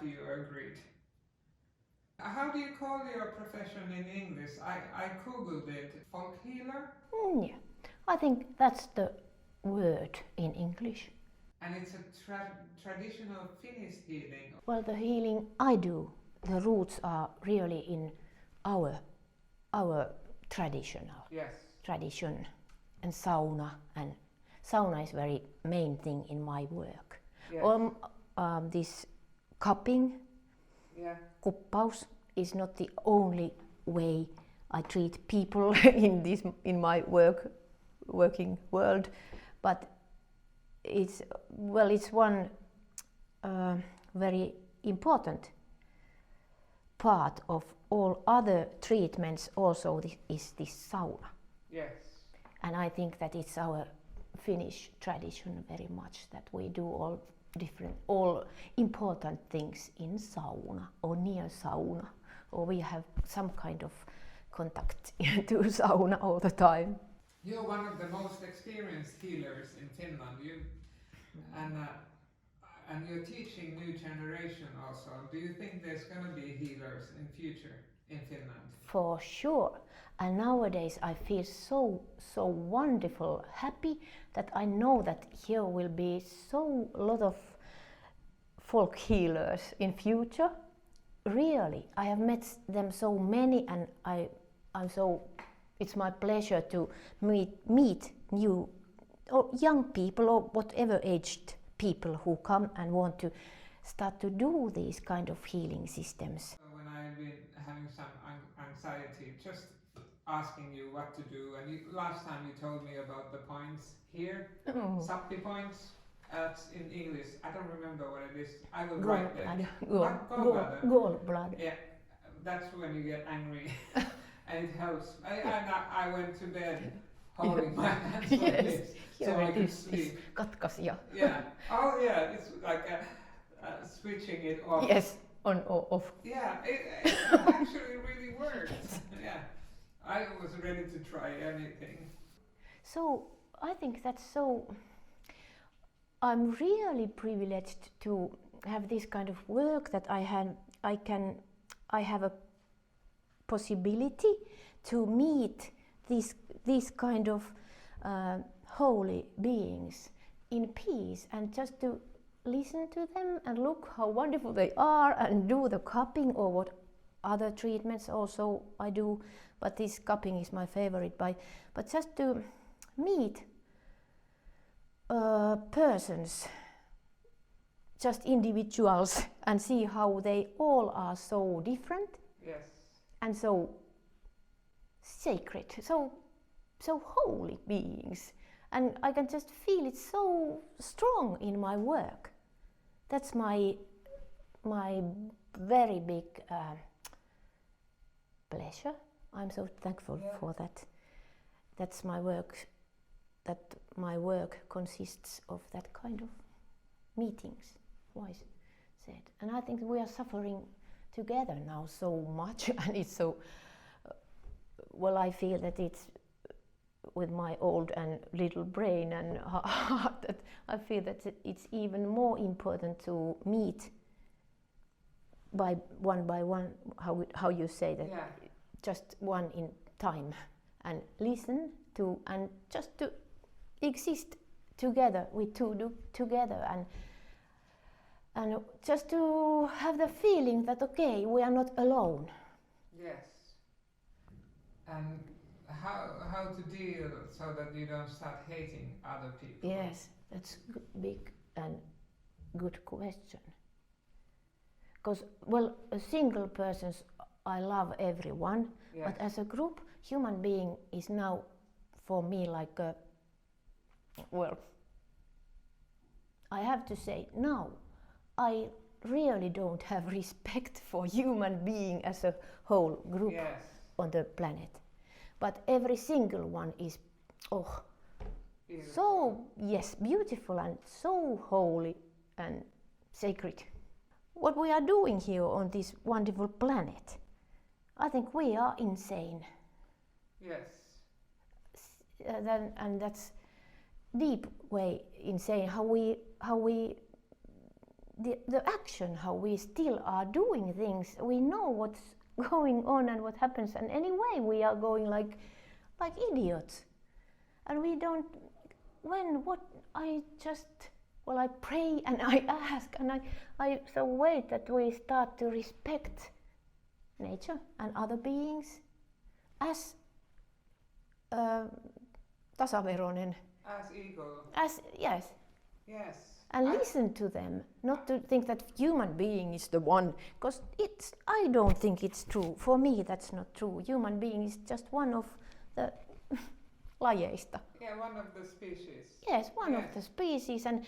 you agreed. How do you call your profession in English? I googled it. Folk healer? Yeah, I think that's the word in English. And it's a traditional Finnish healing. Well, the healing I do, the roots are really in our tradition, and sauna is very main thing in my work. Yes. This cupping, kuppaus, is not the only way I treat people in my working world, but it's one very important part of all other treatments. Also, is this sauna. Yes. And I think that it's our Finnish tradition very much that we do all important things in sauna or near sauna, or we have some kind of contact to sauna all the time. You're one of the most experienced healers in Finland. And you're teaching new generation also. Do you think there's going to be healers in future in Finland? For sure. And nowadays I feel so wonderful, happy that I know that here will be so lot of folk healers in future. Really, I have met them so many, and it's my pleasure to meet new or young people or whatever aged people who come and want to start to do these kind of healing systems. When I've been having some anxiety, just asking you what to do, and last time you told me about the points here, Sappi points. In English, I don't remember what it is. I will write that. Gallbladder. Yeah, that's when you get angry, and it helps. I went to bed holding my hands like this, so I could sleep. Katkaisija. Yeah. Oh yeah, it's like switching it off. Yes, on or off. Yeah, it actually really works. Yeah, I was ready to try anything. So I think that's so. I'm really privileged to have this kind of work that I have a possibility to meet these kind of holy beings in peace, and just to listen to them and look how wonderful they are, and do the cupping or what other treatments also I do, but this cupping is my favorite. But just to meet persons, just individuals, and see how they all are so different. Yes. And so sacred, so holy beings, and I can just feel it so strong in my work. That's my very big pleasure. I'm so thankful for that. That's my work. That my work consists of that kind of meetings, wise said. And I think we are suffering together now so much, and it's so, well, I feel that it's with my old and little brain and heart that I feel that it's even more important to meet by one, how you say that, just one in time, and listen to, and just to exist together, we two do together, and just to have the feeling that okay, we are not alone. Yes. And how to deal so that you don't start hating other people? Yes, that's a big and good question. Because, well, a single person, I love everyone, but as a group, human being is now for me like a, well, I have to say now, I really don't have respect for human being as a whole group on the planet. But every single one is, so, yes, beautiful and so holy and sacred. What we are doing here on this wonderful planet, I think we are insane. Yes. And that's deep way insane how we the action, how we still are doing things. We know what's going on and what happens, and anyway we are going like idiots. And we don't, I pray and I ask and I so wait that we start to respect nature and other beings as tasaveroinen. As equal. As, yes. Yes. And listen to them, not to think that human being is the one, because I don't think it's true. For me that's not true. Human being is just one of the lajeista. Yeah, one of the species. Yes, one of the species, and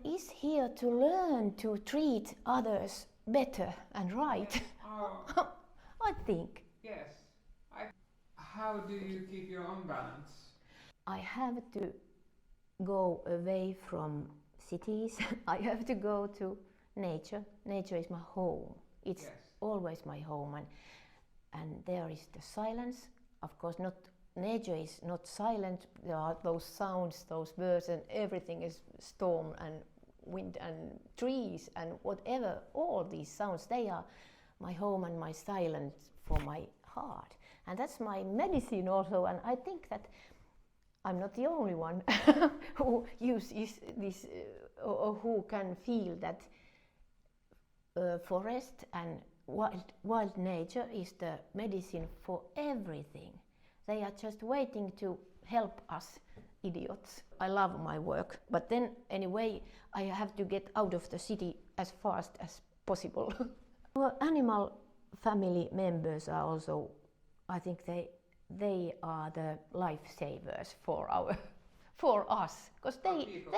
is here to learn to treat others better and right. Yeah. Oh. I think. Yes. How do you keep your own balance? I have to go away from cities. I have to go to nature. Nature is my home. It's always my home, and there is the silence. Of course, nature is not silent. There are those sounds, those birds, and everything is storm and wind and trees and whatever. All these sounds, they are my home and my silence for my heart. And that's my medicine also. And I think that I'm not the only one who uses this or who can feel that forest and wild nature is the medicine for everything. They are just waiting to help us idiots. I love my work, but then anyway I have to get out of the city as fast as possible. Our animal family members are also, I think they are the lifesavers for us, because for people.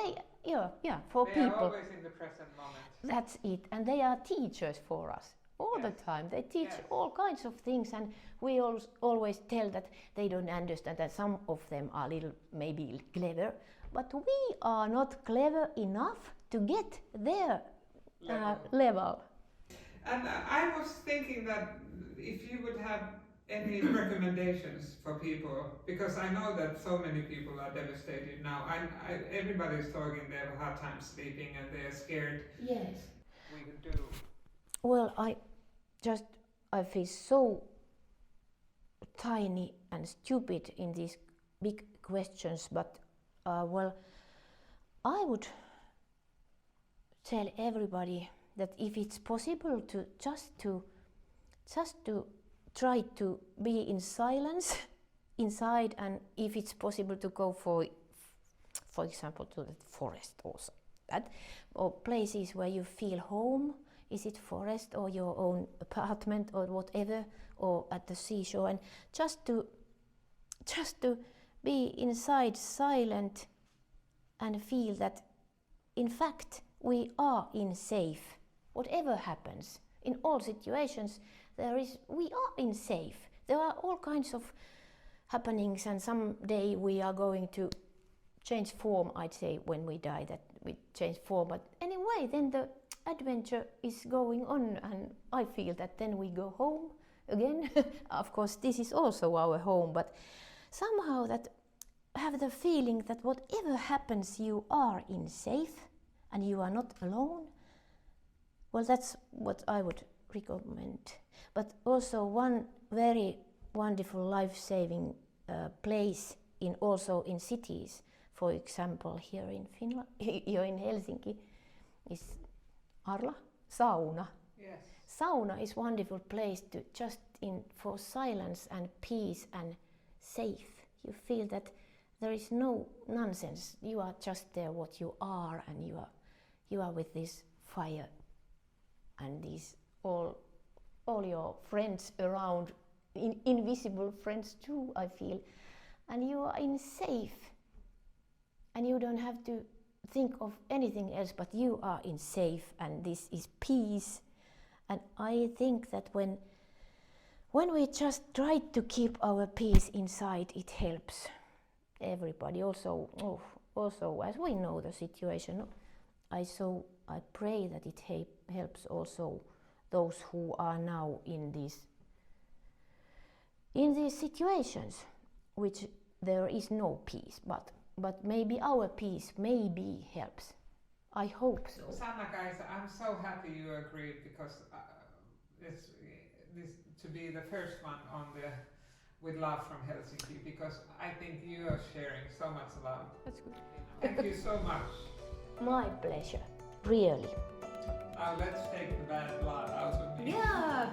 For they people. They are always in the present moment. That's it, and they are teachers for us all the time. They teach all kinds of things, and we always tell that they don't understand, that some of them are maybe clever, but we are not clever enough to get their level. And I was thinking that if you would have any recommendations for people, because I know that so many people are devastated now. Everybody's talking they have a hard time sleeping and they're scared. Yes. We could do. Well, I feel so tiny and stupid in these big questions, but I would tell everybody that if it's possible to just to try to be in silence inside, and if it's possible to go for example to the forest also, that, or places where you feel home. Is it forest or your own apartment or whatever, or at the seashore, and just to be inside silent and feel that in fact we are in safe. Whatever happens in all situations, we are in safe. There are all kinds of happenings, and someday we are going to change form. I'd say when we die that we change form, but anyway then the adventure is going on, and I feel that then we go home again. Of course this is also our home, but somehow that have the feeling that whatever happens you are in safe and you are not alone. Well, that's what I would recommend. But also one very wonderful life-saving place also in cities, for example here in Finland, here in Helsinki, is Arla Sauna. Yes. Sauna is a wonderful place to just for silence and peace and safe. You feel that there is no nonsense. You are just there what you are, and you are with this fire and these all your friends around, invisible friends too, I feel, and you are in safe, and you don't have to think of anything else, but you are in safe, and this is peace. And I think that when we just try to keep our peace inside, it helps everybody. Also as we know the situation, I pray that it helps also those who are now in these situations, which there is no peace, but maybe our peace maybe helps. I hope so. Sanna-Kaisa, I'm so happy you agreed because this to be the first one on the with love from Helsinki, because I think you are sharing so much love. That's good. Thank you so much. My pleasure, really. Now let's take the bad blood out of me. Yeah.